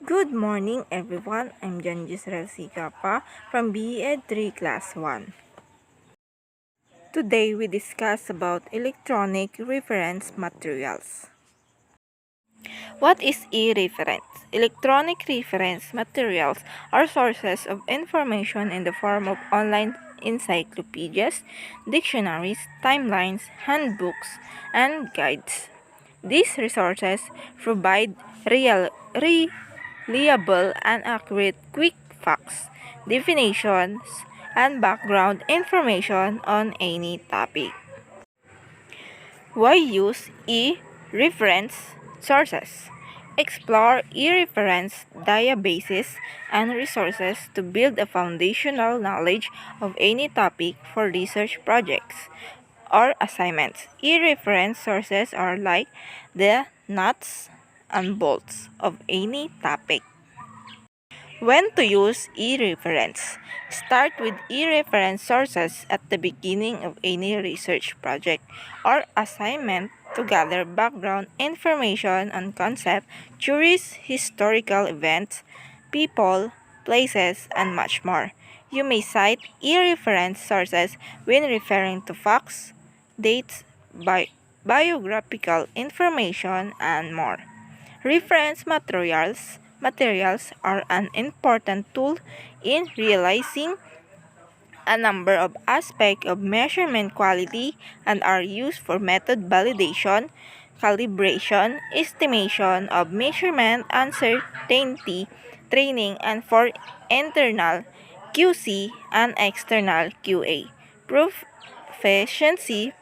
Good morning everyone, I'm Jan Gisrel Sigapa from BEd 3 Class 1. Today we discuss about electronic reference materials. What is e-reference? Electronic reference materials are sources of information in the form of online encyclopedias, dictionaries, timelines, handbooks, and guides. These resources provide reliable and accurate quick facts, definitions, and background information on any topic. Why use e-reference sources? Explore e-reference databases and resources to build a foundational knowledge of any topic for research projects or assignments. E-reference sources are like the nuts and bolts of any topic. When to use e-reference? Start with e-reference sources at the beginning of any research project or assignment to gather background information on concept, theories, historical events, people, places, and much more. You may cite e-reference sources when referring to facts, dates, biographical information, and more. Reference materials are an important tool in realizing a number of aspects of measurement quality and are used for method validation, calibration, estimation of measurement uncertainty, training, and for internal QC and external QA proficiency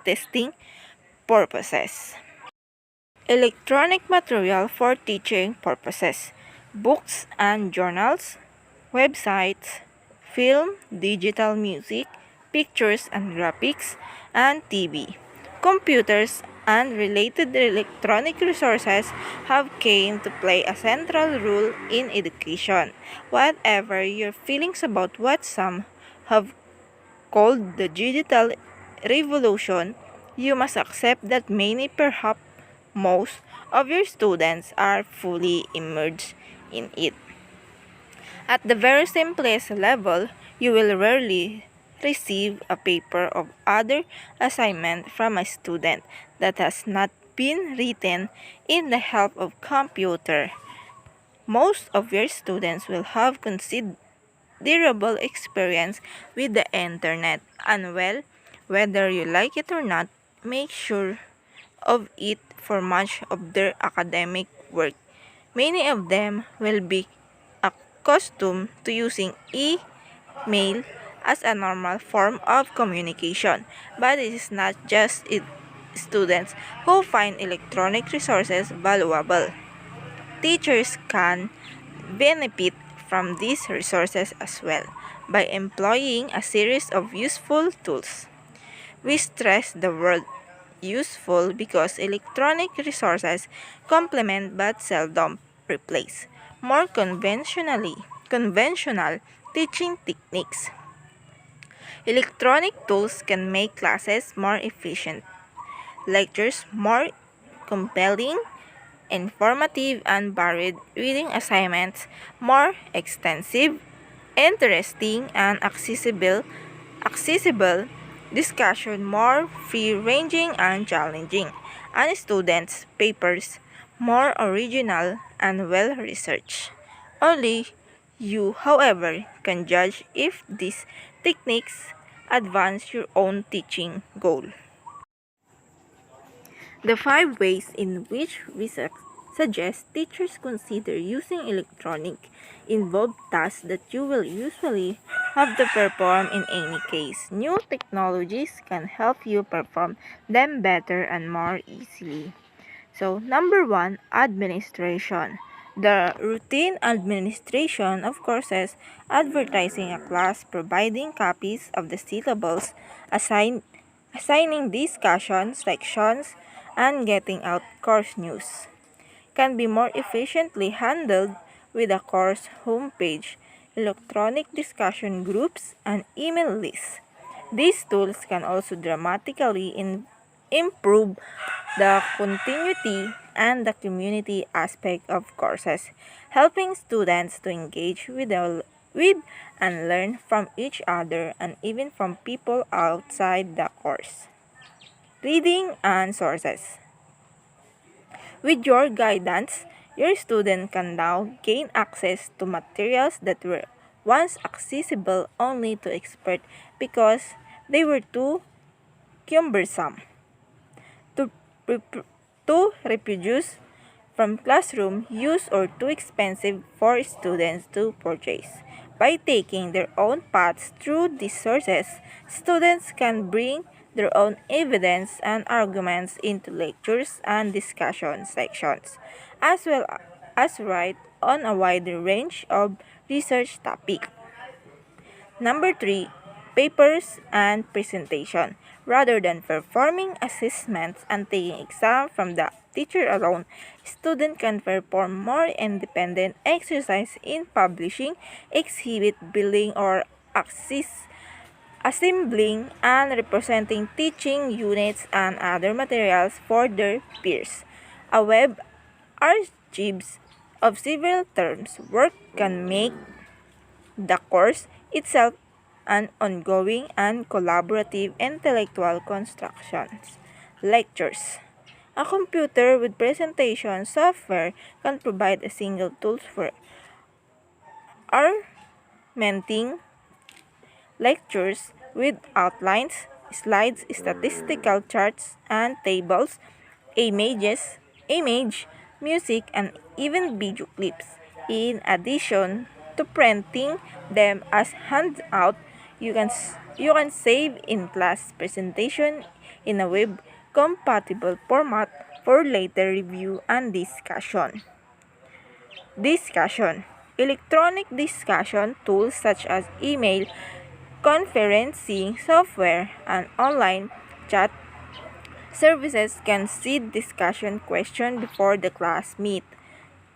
testing purposes. Electronic material for teaching purposes, books and journals, websites, film, digital music, pictures and graphics, and TV. Computers and related electronic resources have came to play a central role in education. Whatever your feelings about what some have called the digital revolution, you must accept that many, perhaps most, of your students are fully immersed in it. At the very simplest level, you will rarely receive a paper of other assignment from a student that has not been written in the help of computer. Most of your students will have considerable experience with the internet, and well, whether you like it or not, make sure of it for much of their academic work. Many of them will be accustomed to using email as a normal form of communication, but it is not just students who find electronic resources valuable. Teachers can benefit from these resources as well by employing a series of useful tools. We stress the word useful because electronic resources complement but seldom replace more conventional teaching techniques. Electronic tools can make classes more efficient, lectures more compelling, informative, and varied, reading assignments more extensive, interesting, and accessible, discussion more free-ranging and challenging, and students' papers more original and well-researched. Only you, however, can judge if these techniques advance your own teaching goal. The 5 ways in which we suggest teachers consider using electronic involve tasks that you will usually have to perform in any case. New technologies can help you perform them better and more easily. So, number 1, administration. The routine administration of courses, advertising a class, providing copies of the syllables, assigning discussion sections, and getting out course news can be more efficiently handled with a course homepage, electronic discussion groups, and email lists. These tools can also dramatically improve the continuity and the community aspect of courses, helping students to engage with and learn from each other and even from people outside the course. Reading and sources. With your guidance, your student can now gain access to materials that were once accessible only to experts because they were too cumbersome to, rep- to reproduce from classroom use or too expensive for students to purchase. By taking their own paths through these sources, students can bring their own evidence and arguments into lectures and discussion sections, as well as write on a wider range of research topics. Number 3, papers and presentation. Rather than performing assessments and taking exams from the teacher alone, student can perform more independent exercise in publishing, exhibit building, or assembling and representing teaching units and other materials for their peers. A web archives of several terms work can make the course itself an ongoing and collaborative intellectual constructions. Lectures. A computer with presentation software can provide a single tool for augmenting lectures with outlines, slides, statistical charts and tables, music, and even video clips. In addition to printing them as handout, you can save in-class presentation in a web-compatible format for later review and discussion. Discussion. Electronic discussion tools such as email, conferencing software, and online chat services can seed discussion question before the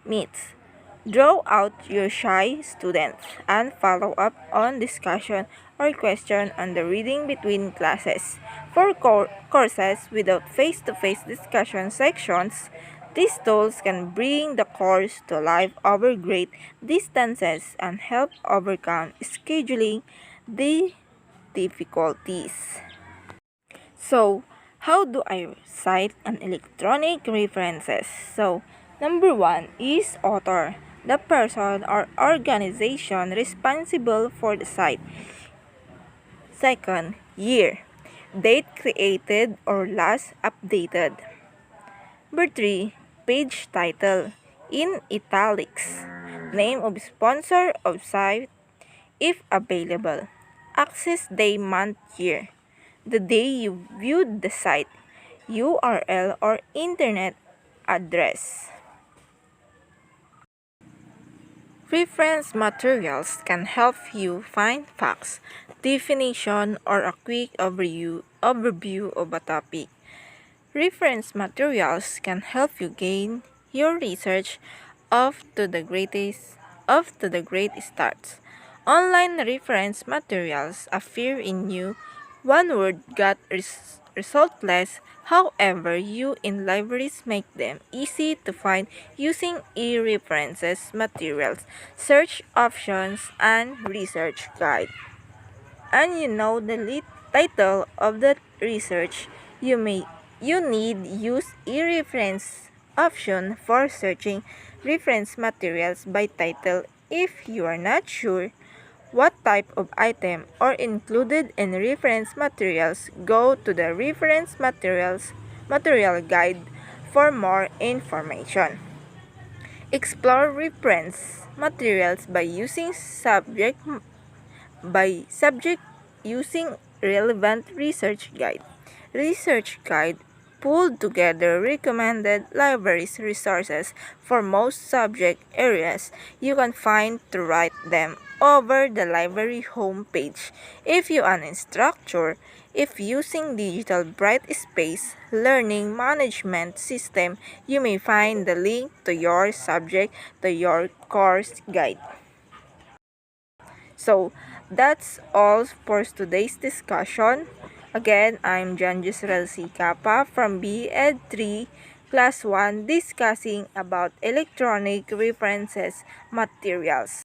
meets. Draw out your shy students and follow up on discussion or question on the reading between classes. For courses without face-to-face discussion sections, these tools can bring the course to life over great distances and help overcome scheduling difficulties. So, how do I cite an electronic references? So, number 1 is author, the person or organization responsible for the site. Second, year, date created or last updated. Number 3, page title, in italics, name of sponsor of site if available. Access day, month, year, the day you viewed the site, URL or internet address. Reference materials can help you find facts, definition, or a quick overview of a topic. Reference materials can help you gain your research off to the great starts. Online reference materials appear in new one-word got resultless. However, you in libraries make them easy to find using e-references materials, search options, and research guide. And you know the title of the research you need use e-reference option for searching reference materials by title. If you are not sure what type of item are included in reference materials, go to the reference material guide for more information. Explore reference materials by subject using relevant research guide. Research guide pulled together recommended libraries resources for most subject areas. You can find to write them over the library homepage. If you are an instructor, if using digital Brightspace learning management system, you may find the link to your subject to your course guide. So, that's all for today's discussion. Again, I'm Jan Yusrel C. Capa from BEd 3, Class 1, discussing about electronic references materials.